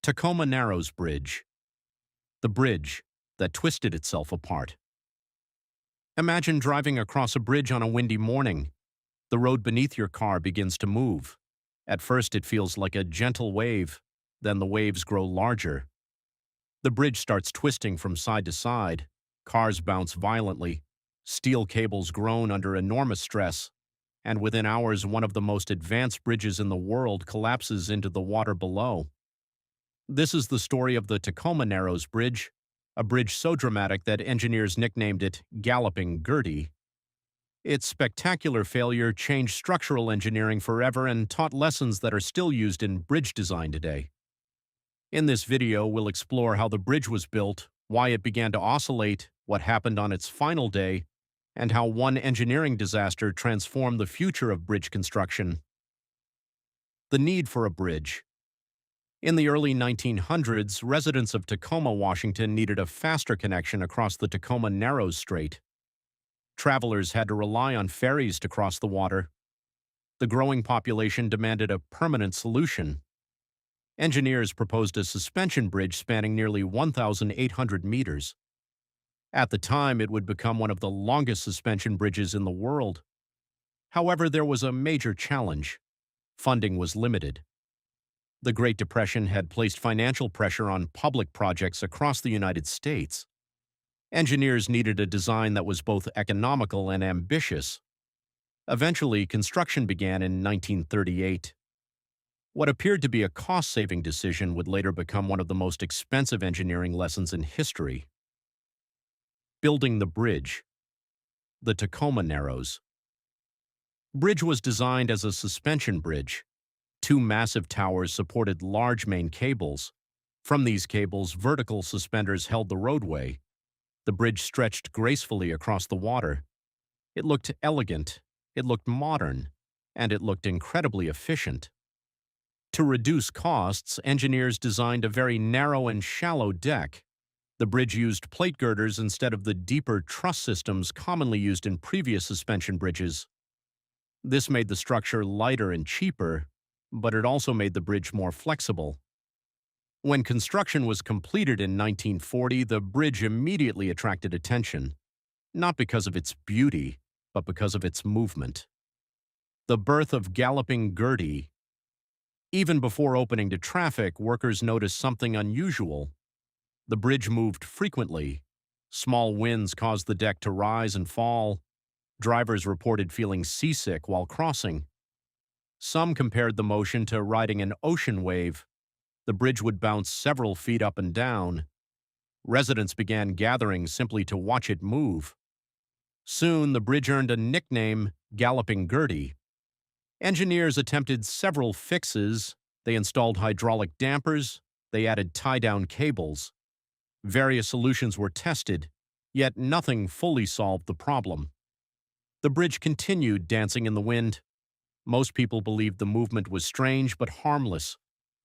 Tacoma Narrows Bridge, the bridge that twisted itself apart. Imagine driving across a bridge on a windy morning. The road beneath your car begins to move. At first it feels like a gentle wave, then the waves grow larger. The bridge starts twisting from side to side, cars bounce violently, steel cables groan under enormous stress, and within hours one of the most advanced bridges in the world collapses into the water below. This is the story of the Tacoma Narrows Bridge, a bridge so dramatic that engineers nicknamed it Galloping Gertie. Its spectacular failure changed structural engineering forever and taught lessons that are still used in bridge design today. In this video, we'll explore how the bridge was built, why it began to oscillate, what happened on its final day, and how one engineering disaster transformed the future of bridge construction. The need for a bridge. In the early 1900s, residents of Tacoma, Washington needed a faster connection across the Tacoma Narrows Strait. Travelers had to rely on ferries to cross the water. The growing population demanded a permanent solution. Engineers proposed a suspension bridge spanning nearly 1,800 meters. At the time, it would become one of the longest suspension bridges in the world. However, there was a major challenge. Funding was limited. The Great Depression had placed financial pressure on public projects across the United States. Engineers needed a design that was both economical and ambitious. Eventually, construction began in 1938. What appeared to be a cost-saving decision would later become one of the most expensive engineering lessons in history. Building the bridge. The Tacoma Narrows. Bridge was designed as a suspension bridge. Two massive towers supported large main cables. From these cables, vertical suspenders held the roadway. The bridge stretched gracefully across the water. It looked elegant, it looked modern, and it looked incredibly efficient. To reduce costs, engineers designed a very narrow and shallow deck. The bridge used plate girders instead of the deeper truss systems commonly used in previous suspension bridges. This made the structure lighter and cheaper, but it also made the bridge more flexible. When construction was completed in 1940, the bridge immediately attracted attention, not because of its beauty, but because of its movement. The birth of Galloping Gertie. Even before opening to traffic, workers noticed something unusual. The bridge moved frequently. Small winds caused the deck to rise and fall. Drivers reported feeling seasick while crossing. Some compared the motion to riding an ocean wave. The bridge would bounce several feet up and down. Residents began gathering simply to watch it move. Soon, the bridge earned a nickname, Galloping Gertie. Engineers attempted several fixes. They installed hydraulic dampers. They added tie-down cables. Various solutions were tested, yet nothing fully solved the problem. The bridge continued dancing in the wind. Most people believed the movement was strange but harmless.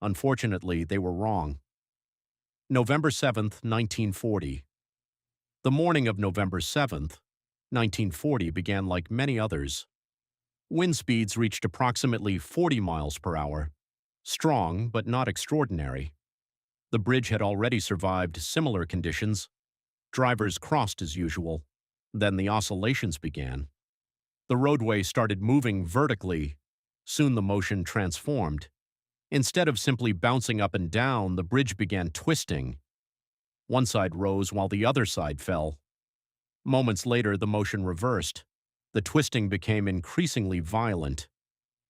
Unfortunately, they were wrong. November 7th, 1940. The morning of November 7th, 1940 began like many others. Wind speeds reached approximately 40 miles per hour. Strong, but not extraordinary. The bridge had already survived similar conditions. Drivers crossed as usual. Then the oscillations began. The roadway started moving vertically. Soon the motion transformed. Instead of simply bouncing up and down, the bridge began twisting. One side rose while the other side fell. Moments later, the motion reversed. The twisting became increasingly violent.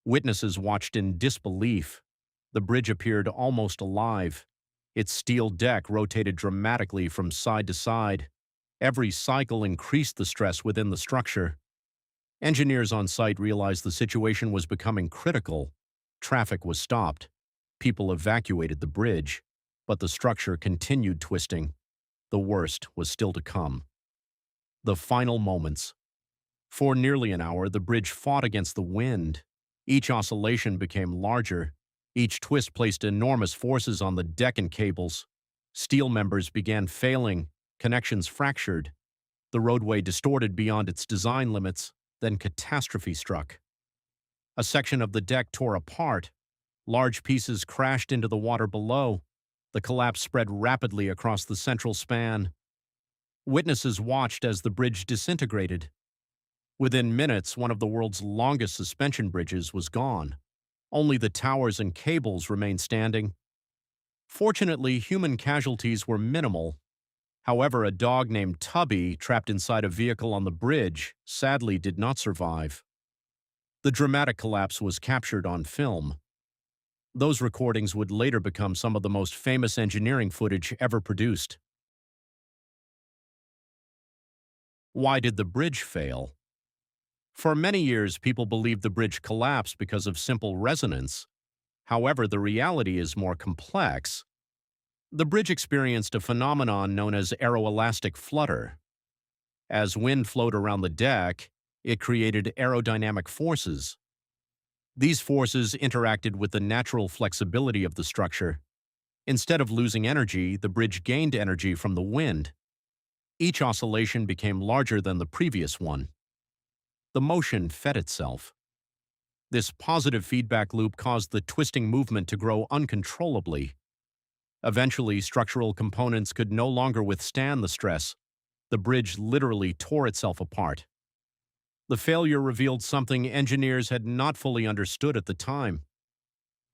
Witnesses watched in disbelief. The bridge appeared almost alive. Its steel deck rotated dramatically from side to side. Every cycle increased the stress within the structure. Engineers on site realized the situation was becoming critical. Traffic was stopped. People evacuated the bridge, but the structure continued twisting. The worst was still to come. The final moments. For nearly an hour, the bridge fought against the wind. Each oscillation became larger. Each twist placed enormous forces on the deck and cables. Steel members began failing. Connections fractured. The roadway distorted beyond its design limits. Then catastrophe struck. A section of the deck tore apart. Large pieces crashed into the water below. The collapse spread rapidly across the central span. Witnesses watched as the bridge disintegrated. Within minutes, one of the world's longest suspension bridges was gone. Only the towers and cables remained standing. Fortunately, human casualties were minimal. However, a dog named Tubby, trapped inside a vehicle on the bridge, sadly did not survive. The dramatic collapse was captured on film. Those recordings would later become some of the most famous engineering footage ever produced. Why did the bridge fail? For many years, people believed the bridge collapsed because of simple resonance. However, the reality is more complex. The bridge experienced a phenomenon known as aeroelastic flutter. As wind flowed around the deck, it created aerodynamic forces. These forces interacted with the natural flexibility of the structure. Instead of losing energy, the bridge gained energy from the wind. Each oscillation became larger than the previous one. The motion fed itself. This positive feedback loop caused the twisting movement to grow uncontrollably. Eventually, structural components could no longer withstand the stress. The bridge literally tore itself apart. The failure revealed something engineers had not fully understood at the time.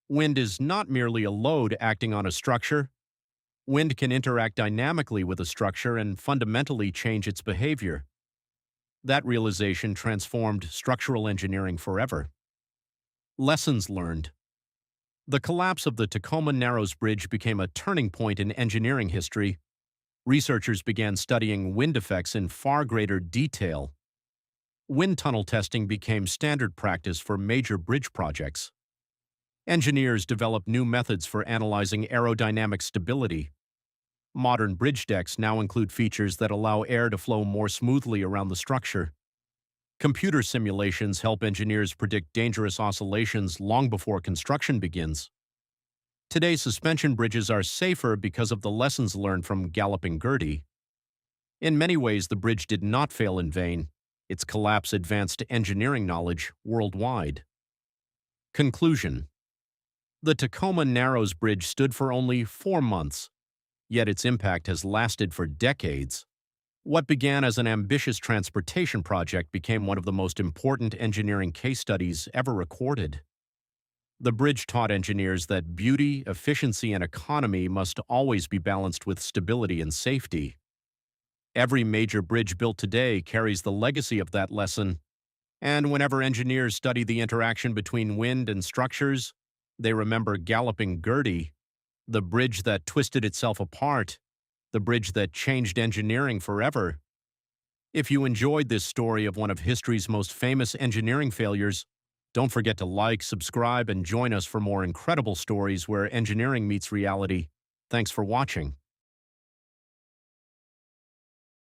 Wind is not merely a load acting on a structure. Wind can interact dynamically with a structure and fundamentally change its behavior. That realization transformed structural engineering forever. Lessons learned. The collapse of the Tacoma Narrows Bridge became a turning point in engineering history. Researchers began studying wind effects in far greater detail. Wind tunnel testing became standard practice for major bridge projects. Engineers developed new methods for analyzing aerodynamic stability. Modern bridge decks now include features that allow air to flow more smoothly around the structure. Computer simulations help engineers predict dangerous oscillations long before construction begins. Today's suspension bridges are safer because of the lessons learned from Galloping Gertie. In many ways, the bridge did not fail in vain. Its collapse advanced engineering knowledge worldwide. Conclusion. The Tacoma Narrows Bridge stood for only 4 months, yet its impact has lasted for decades. What began as an ambitious transportation project became one of the most important engineering case studies ever recorded. The bridge taught engineers that beauty, efficiency, and economy must always be balanced with stability and safety. Every major bridge built today carries the legacy of that lesson, and whenever engineers study the interaction between wind and structures, they remember Galloping Gertie, the bridge that twisted itself apart, the bridge that changed engineering forever. If you enjoyed this story of one of history's most famous engineering failures, don't forget to like, subscribe, and join us for more incredible stories where engineering meets reality. Thanks for watching.